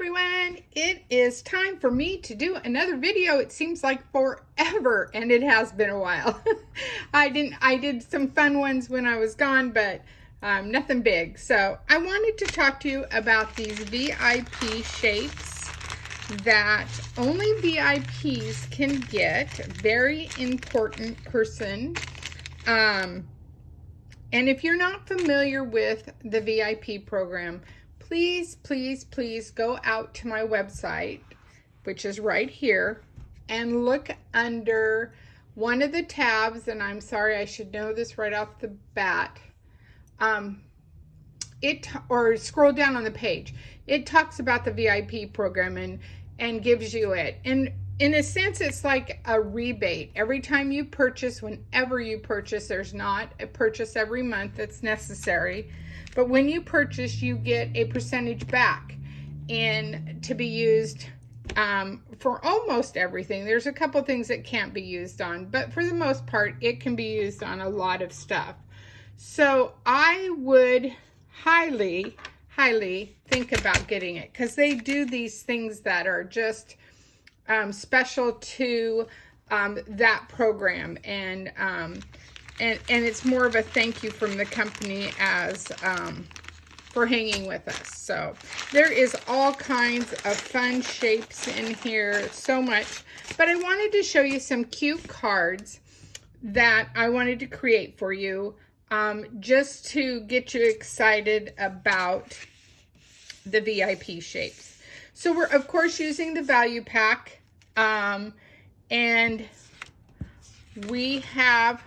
everyone, it is time for me to do another video. It seems like forever, and it has been a while. I did some fun ones when I was gone, but nothing big. So I wanted to talk to you about these VIP shapes that only VIPs can get. Very important person. And if you're not familiar with the VIP program, please, please, please go out to my website, which is right here, and look under one of the tabs, and I'm sorry, I should know this right off the bat, or scroll down on the page. It talks about the VIP program and gives you it. And in a sense, it's like a rebate. Every time you purchase, whenever you purchase, there's not a purchase every month that's necessary. But when you purchase, you get a percentage back and to be used for almost everything. There's a couple things that can't be used on, but for the most part, it can be used on a lot of stuff. So I would highly, highly think about getting it, because they do these things that are just special to that program, and it's more of a thank you from the company as for hanging with us. So there is all kinds of fun shapes in here, so much. But I wanted to show you some cute cards that I wanted to create for you, just to get you excited about the VIP shapes. So we're of course using the value pack, and we have,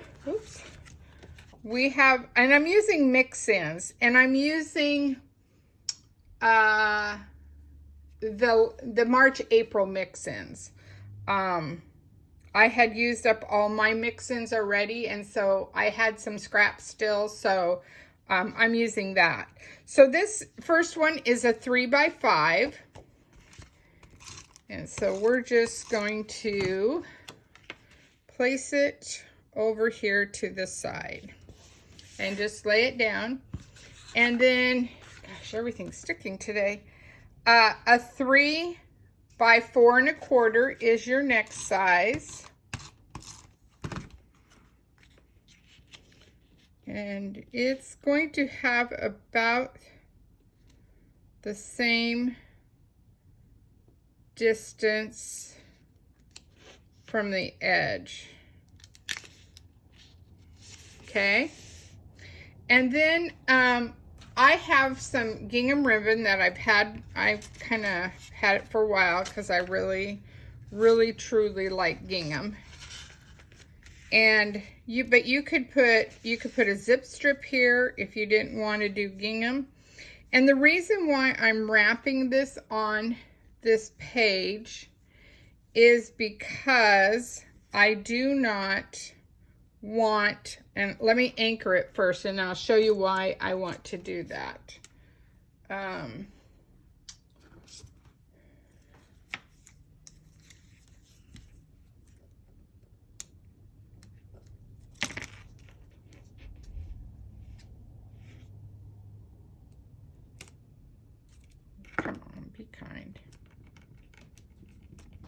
and I'm using mix-ins, and I'm using the March-April mix-ins. I had used up all my mix-ins already, and so I had some scraps still, so I'm using that. So this first one is a 3x5, and so we're just going to place it over here to the side and just lay it down. And then, gosh, everything's sticking today. A 3x4 1/4 is your next size. And it's going to have about the same distance from the edge. Okay. And then I have some gingham ribbon that I've kind of had it for a while, because I really, really, truly like gingham. And you could put a zip strip here if you didn't want to do gingham. And the reason why I'm wrapping this on this page is because I do not want, and let me anchor it first, and I'll show you why I want to do that. Come on, be kind.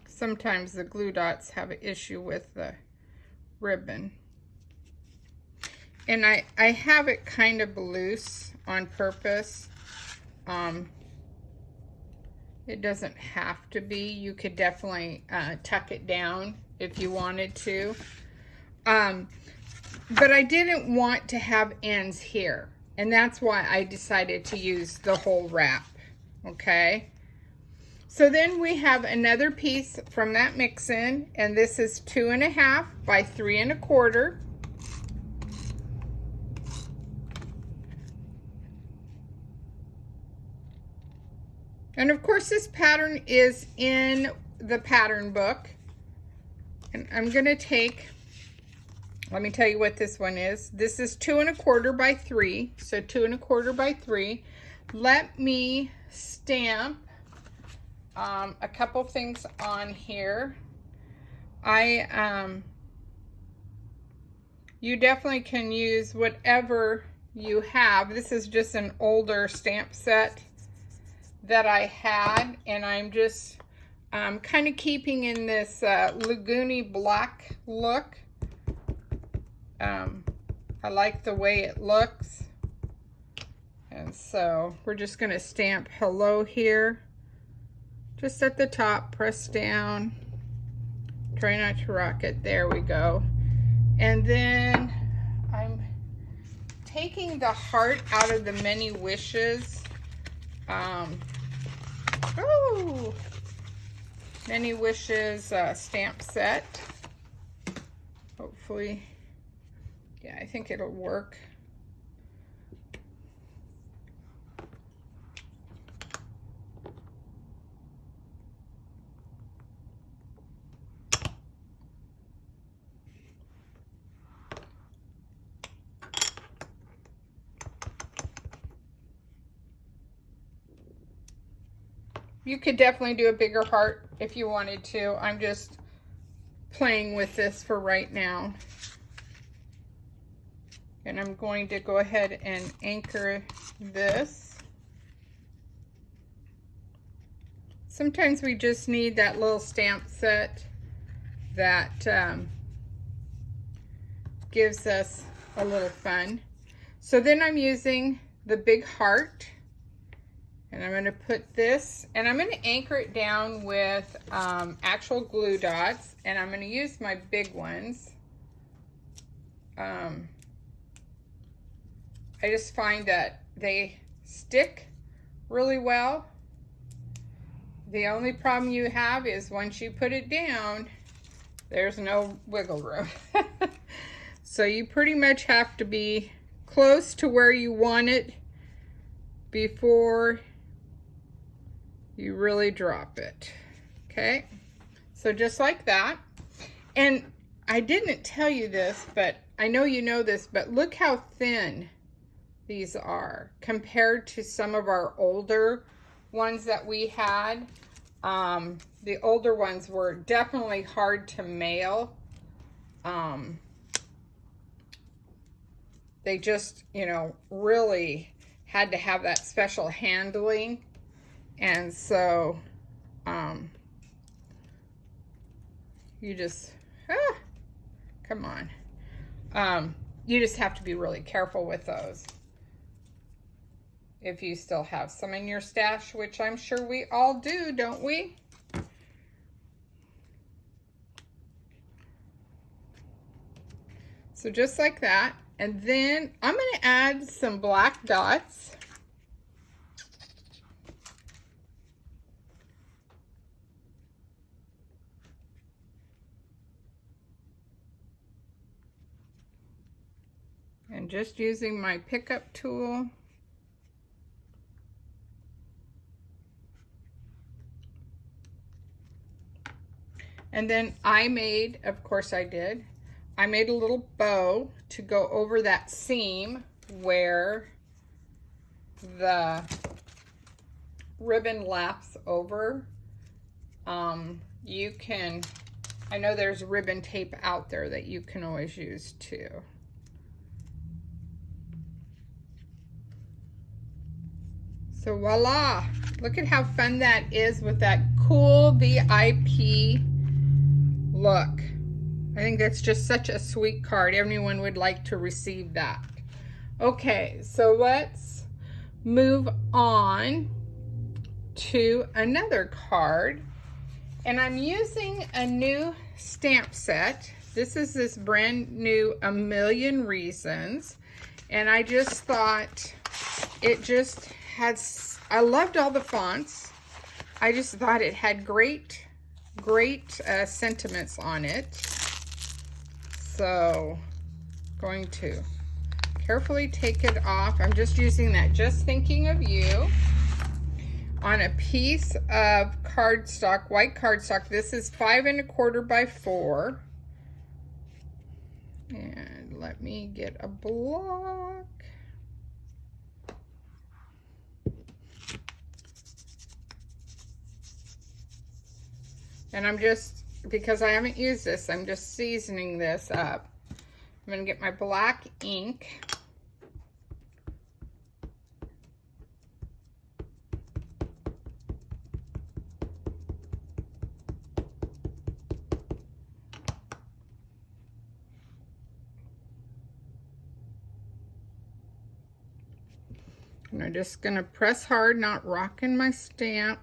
Sometimes the glue dots have an issue with the ribbon. And I have it kind of loose on purpose. It doesn't have to be. You could definitely tuck it down if you wanted to. But I didn't want to have ends here. And that's why I decided to use the whole wrap. Okay. So then we have another piece from that mix-in, and this is 2.5 by 3 1/4. And of course this pattern is in the pattern book. And I'm going to take, let me tell you what this one is. This is 2 1/4 by 3. So 2 1/4 by 3. Let me stamp a couple things on here. You definitely can use whatever you have. This is just an older stamp set that I had, and I'm just kind of keeping in this lagoony black look. I like the way it looks. And so we're just going to stamp hello here. Just at the top, press down. Try not to rock it. There we go. And then I'm taking the heart out of the many wishes. Many wishes stamp set. Hopefully, yeah, I think it'll work. You could definitely do a bigger heart if you wanted to. I'm just playing with this for right now. And I'm going to go ahead and anchor this. Sometimes we just need that little stamp set that gives us a little fun. So then I'm using the big heart. And I'm going to put this, and I'm going to anchor it down with actual glue dots, and I'm going to use my big ones. I just find that they stick really well. The only problem you have is once you put it down, there's no wiggle room. So you pretty much have to be close to where you want it before you really drop it. Okay, so just like that. And I didn't tell you this, but I know you know this, but look how thin these are compared to some of our older ones that we had. The older ones were definitely hard to mail. They just, you know, really had to have that special handling. And so, you just, come on. You just have to be really careful with those. If you still have some in your stash, which I'm sure we all do, don't we? So just like that. And then I'm going to add some black dots. And just using my pickup tool. And then I made, of course I did, I made a little bow to go over that seam where the ribbon laps over. You can, I know there's ribbon tape out there that you can always use too. So voila, look at how fun that is with that cool VIP look. I think that's just such a sweet card. Everyone would like to receive that. Okay, so let's move on to another card. And I'm using a new stamp set. This is this brand new A Million Reasons. And I just thought it just had, I loved all the fonts. I just thought it had great sentiments on it. So, going to carefully take it off. I'm just using that Just Thinking of You on a piece of cardstock, white cardstock. This is 5 1/4 by 4. And let me get a block. And I'm just, because I haven't used this, I'm just seasoning this up. I'm going to get my black ink. I'm just gonna press hard, not rocking my stamp.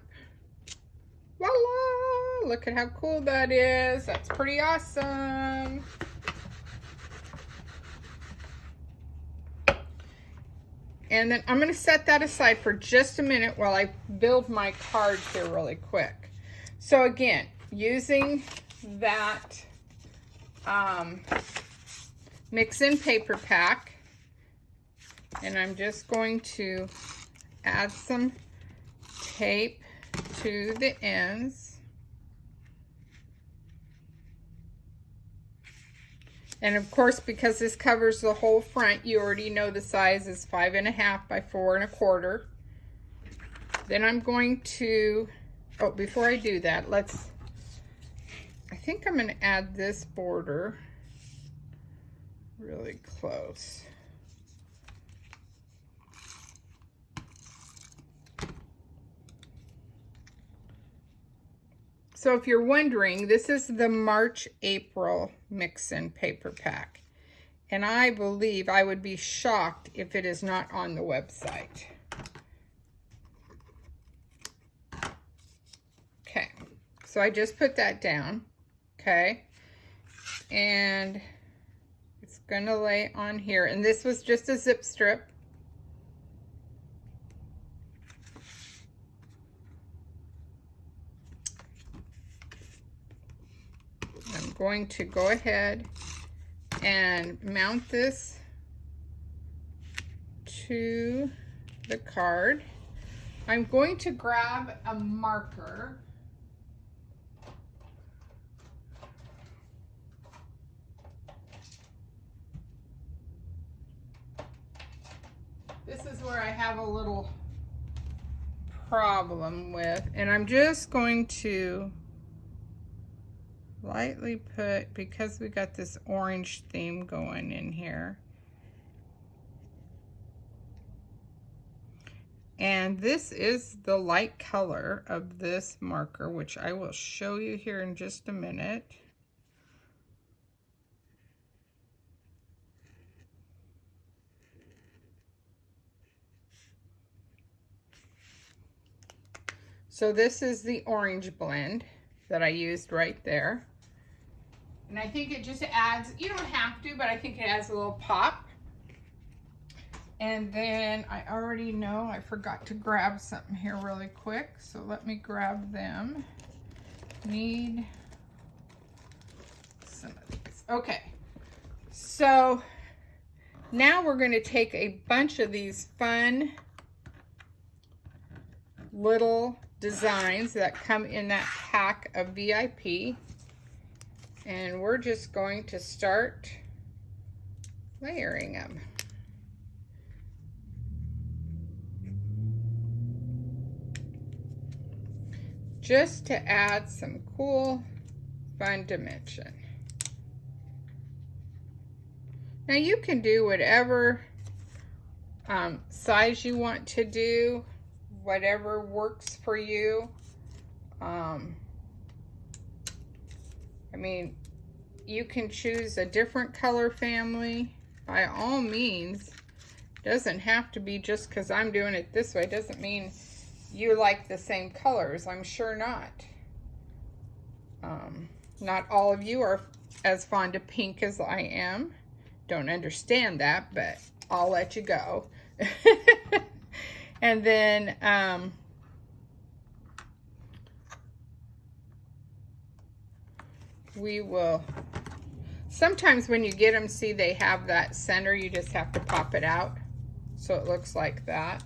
Voila! Look at how cool that is. That's pretty awesome. And then I'm going to set that aside for just a minute while I build my card here really quick. So again, using that mix-in paper pack, and I'm just going to add some tape to the ends. And of course, because this covers the whole front, you already know the size is 5.5 by 4.25. Then I'm going to, oh, before I do that, I think I'm going to add this border really close. So if you're wondering, this is the March-April mix-in paper pack. And I believe I would be shocked if it is not on the website. Okay, so I just put that down, okay? And it's gonna lay on here. And this was just a zip strip. I'm going to go ahead and mount this to the card. I'm going to grab a marker. This is where I have a little problem with, and I'm just going to lightly put, because we got this orange theme going in here. And this is the light color of this marker, which I will show you here in just a minute. So this is the orange blend that I used right there. And I think it just adds, you don't have to, but I think it adds a little pop. And then I already know I forgot to grab something here really quick. So let me grab them. Need some of these. Okay. So now we're going to take a bunch of these fun little designs that come in that pack of VIP. And we're just going to start layering them. Just to add some cool, fun dimension. Now you can do whatever size you want to do, whatever works for you. I mean, you can choose a different color family. By all means, doesn't have to be just because I'm doing it this way. Doesn't mean you like the same colors. I'm sure not. Not all of you are as fond of pink as I am. Don't understand that, but I'll let you go. And then we will, sometimes when you get them, see they have that center, you just have to pop it out so it looks like that.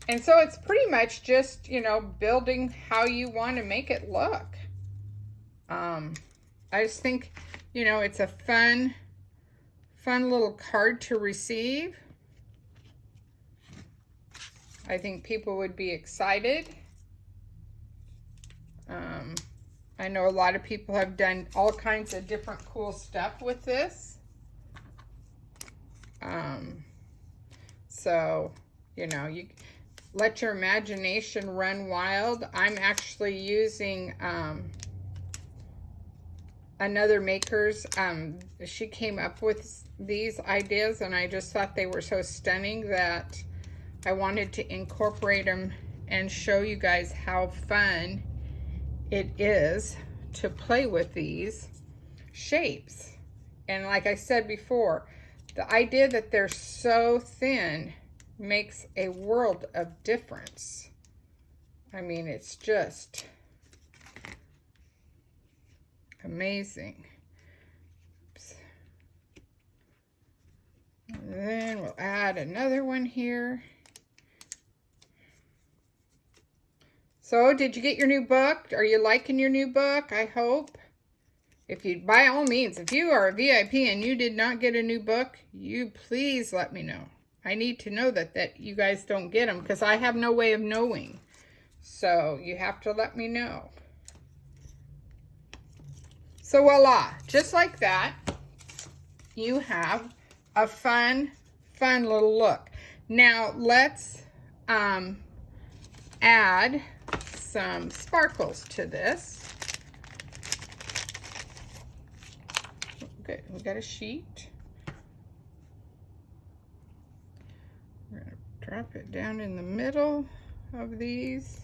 And so it's pretty much just, you know, building how you want to make it look. I just think, you know, it's a fun little card to receive. I think people would be excited. I know a lot of people have done all kinds of different cool stuff with this. So, you know, you let your imagination run wild. I'm actually using another maker's. She came up with these ideas, and I just thought they were so stunning that I wanted to incorporate them and show you guys how fun it is to play with these shapes. And like I said before, the idea that they're so thin makes a world of difference. I mean, it's just amazing. Oops. And then we'll add another one here. So, did you get your new book? Are you liking your new book? I hope. If you, by all means, if you are a VIP and you did not get a new book, you please let me know. I need to know that you guys don't get them, because I have no way of knowing. So, you have to let me know. So, voila. Just like that, you have a fun little look. Now, let's add some sparkles to this. Good, we got a sheet. We're gonna drop it down in the middle of these.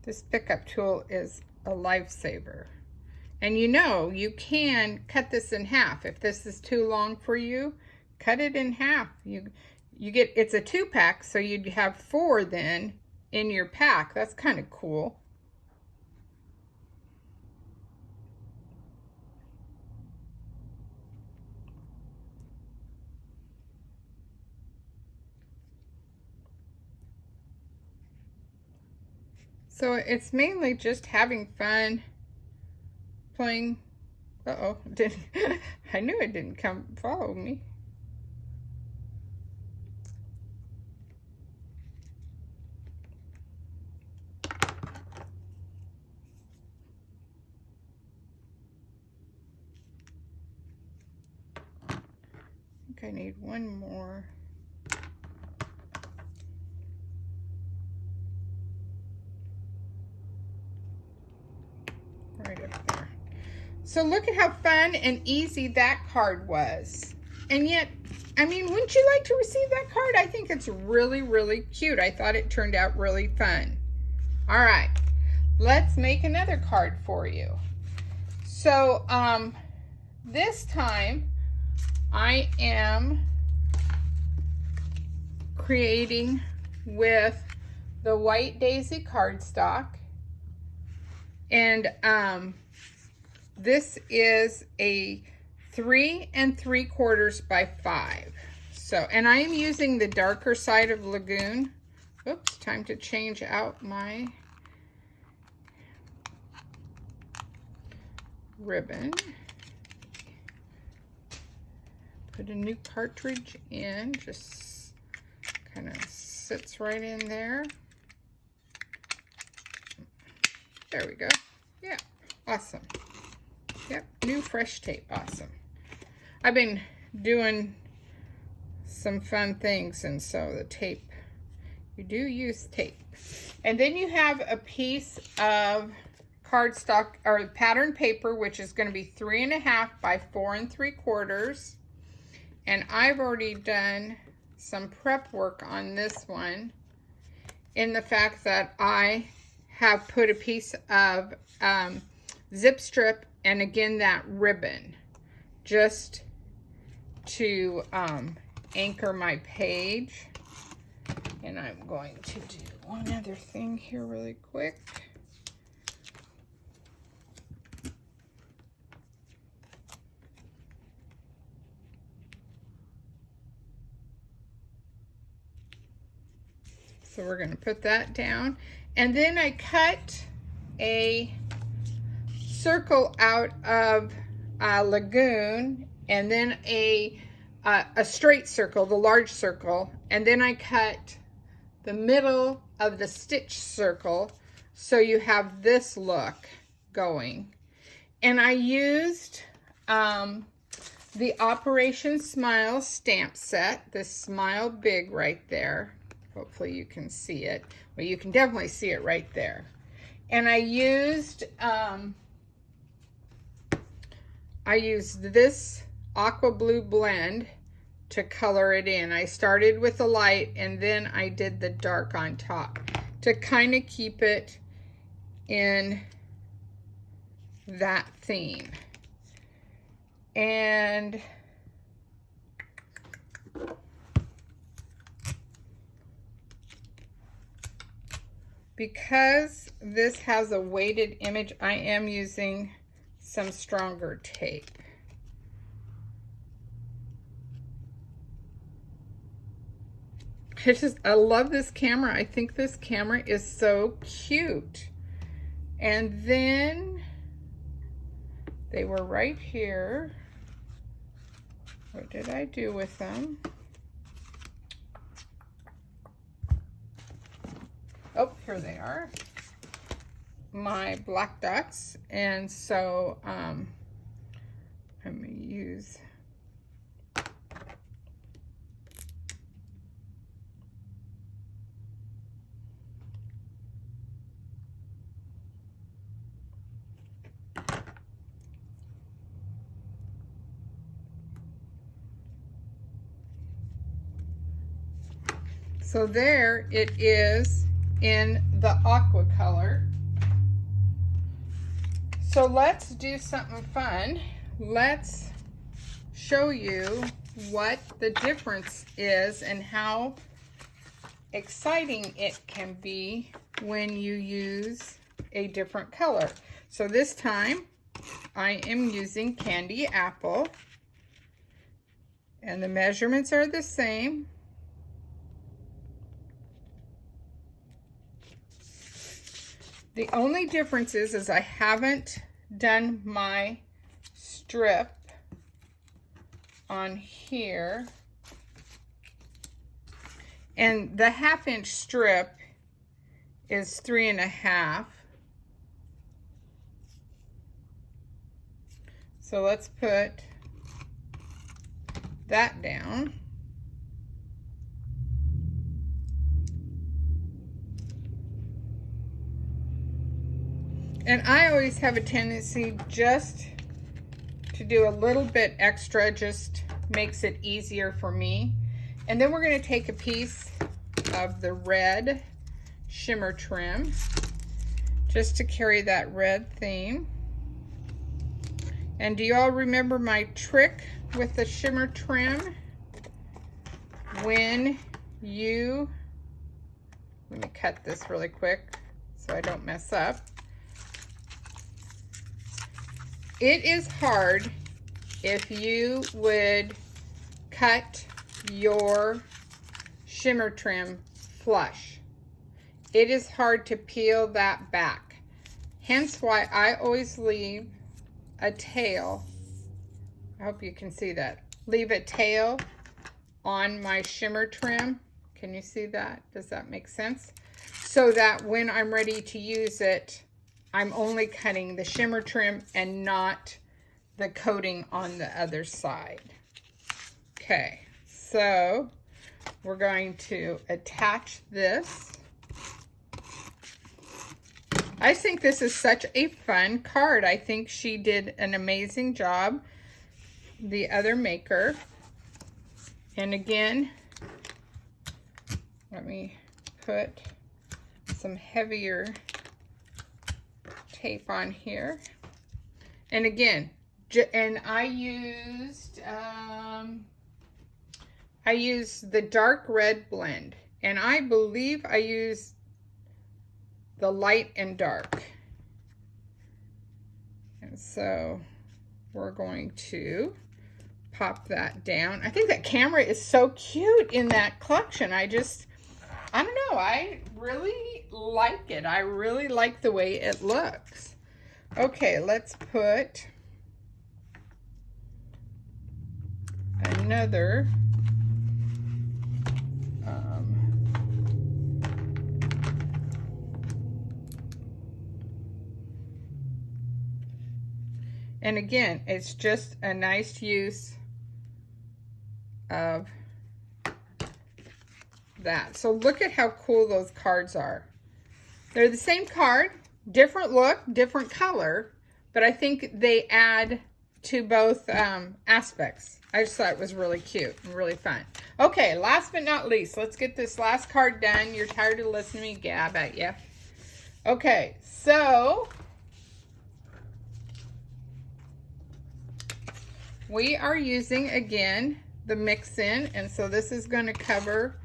This pickup tool is a lifesaver. And you know, you can cut this in half. If this is too long for you, cut it in half. You get, it's a 2-pack, so you'd have 4 then in your pack. That's kind of cool. So it's mainly just having fun playing. Uh-oh, didn't I knew it didn't come follow me. I think I need one more. Right up there. So look at how fun and easy that card was. And yet, I mean, wouldn't you like to receive that card? I think it's really, really cute. I thought it turned out really fun. All right, let's make another card for you. So this time I am creating with the White Daisy cardstock. And this is a 3 3/4 by 5. So, and I am using the darker side of Lagoon. Oops, time to change out my ribbon. Put a new cartridge in, just kind of sits right in there. There we go. Yeah, awesome. Yep, new fresh tape, awesome. I've been doing some fun things, and so the tape, you do use tape. And then you have a piece of cardstock or pattern paper, which is going to be 3 1/2 by 4 3/4. And I've already done some prep work on this one, in the fact that I have put a piece of zip strip and again that ribbon just to anchor my page. And I'm going to do one other thing here really quick. So we're going to put that down. And then I cut a circle out of Lagoon, and then a straight circle, the large circle, and then I cut the middle of the stitch circle, so you have this look going. And I used the Operation Smile stamp set, this Smile Big right there. Hopefully you can see it. Well, you can definitely see it right there. And I used this aqua blue blend to color it in. I started with the light and then I did the dark on top to kind of keep it in that theme. And because this has a weighted image, I am using some stronger tape. I love this camera. I think this camera is so cute. And then they were right here. What did I do with them? Oh, here they are. My black dots. And so I'm going to use so there it is in the aqua color. So let's do something fun. Let's show you what the difference is and how exciting it can be when you use a different color. So this time I am using Candy Apple and the measurements are the same. The only difference is I haven't done my strip on here. And the 1/2 inch strip is 3.5. So let's put that down. And I always have a tendency just to do a little bit extra, just makes it easier for me. And then we're going to take a piece of the red shimmer trim just to carry that red theme. And do you all remember my trick with the shimmer trim? When you, let me cut this really quick so I don't mess up. It is hard if you would cut your shimmer trim flush. It is hard to peel that back. Hence why I always leave a tail. I hope you can see that. Leave a tail on my shimmer trim. Can you see that? Does that make sense? So that when I'm ready to use it, I'm only cutting the shimmer trim and not the coating on the other side. Okay, so we're going to attach this. I think this is such a fun card. I think she did an amazing job, the other maker. And again, let me put some heavier tape on here. And again, and I used the dark red blend, and I believe I used the light and dark. And so we're going to pop that down. I think that camera is so cute in that collection. I don't know, I really like it. I really like the way it looks. Okay, let's put another and again, it's just a nice use of that. So look at how cool those cards are. They're the same card, different look, different color, but I think they add to both aspects. I just thought it was really cute and really fun. Okay, last but not least, let's get this last card done. You're tired of listening to me gab at you. Okay, so we are using, again, the mix-in, and so this is going to cover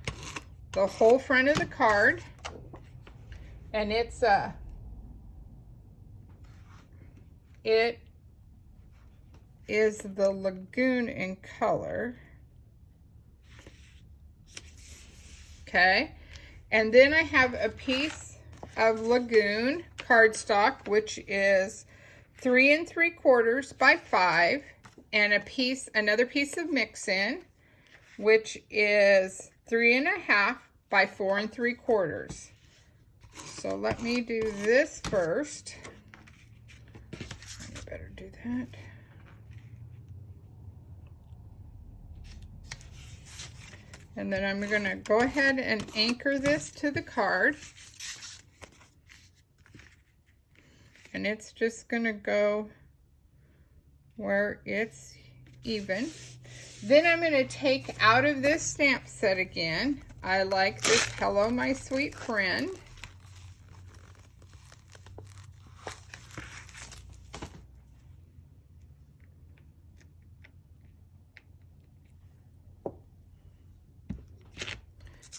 the whole front of the card, and it is the Lagoon in color. Okay, and then I have a piece of Lagoon cardstock, which is 3 3/4 by 5, and another piece of mix-in, which is 3 1/2 by 4 3/4. So let me do this first. I better do that. And then I'm going to go ahead and anchor this to the card. And it's just going to go where it's even. Then I'm going to take out of this stamp set again. I like this Hello My Sweet Friend.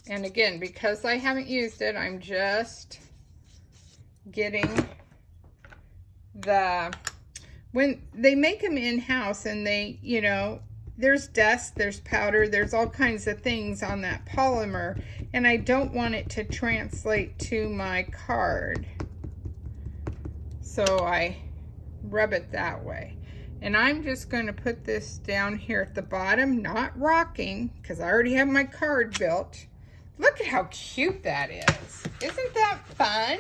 And again, because I haven't used it, I'm just getting when they make them in-house and they, you know, there's dust, there's powder, there's all kinds of things on that polymer, and I don't want it to translate to my card. So I rub it that way. And I'm just going to put this down here at the bottom, not rocking, because I already have my card built. Look at how cute that is. Isn't that fun?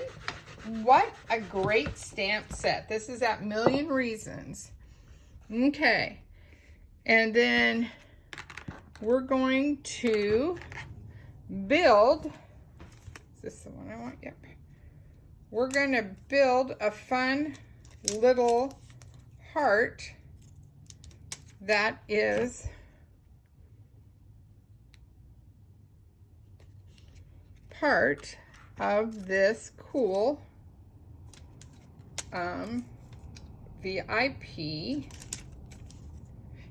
What a great stamp set. This is at Million Reasons. Okay. And then we're going to build. Is this the one I want? Yep. We're going to build a fun little heart that is part of this cool VIP.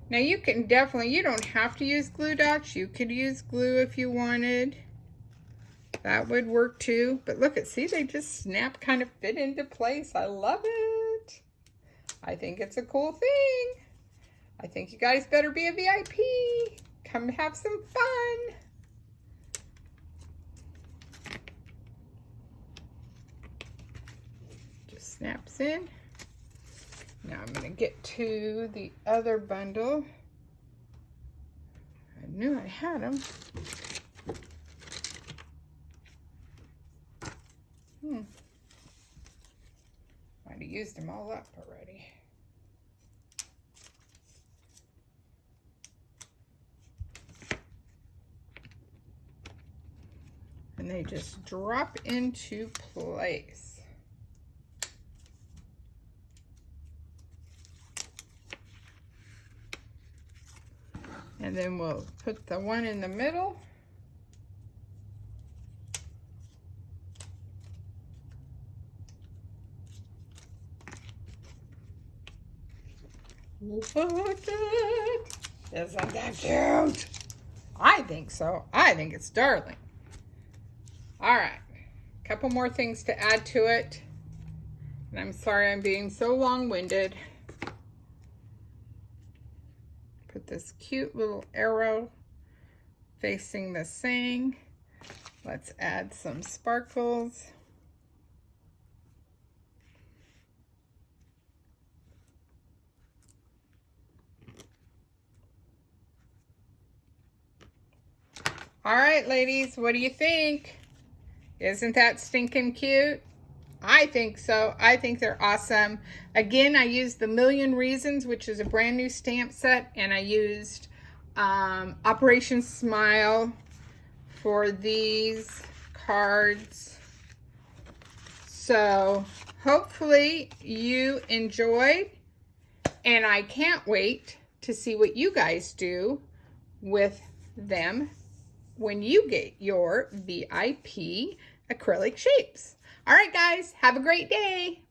Now you can definitely, you don't have to use glue dots. You could use glue if you wanted. That would work too. But look at, see, they just snap, kind of fit into place. I love it. I think it's a cool thing. I think you guys better be a VIP. Come have some fun. Just snaps in. Now I'm going to get to the other bundle. I knew I had them. Might have used them all up already. And they just drop into place. And then we'll put the one in the middle. Look at it. Isn't that cute? I think so. I think it's darling. All right. A couple more things to add to it. And I'm sorry I'm being so long-winded. Put this cute little arrow facing the saying. Let's add some sparkles. All right, ladies, what do you think? Isn't that stinking cute? I think so. I think they're awesome. Again, I used the Million Reasons, which is a brand new stamp set, and I used Operation Smile for these cards. So hopefully you enjoyed, and I can't wait to see what you guys do with them when you get your VIP acrylic shapes. All right, guys, have a great day.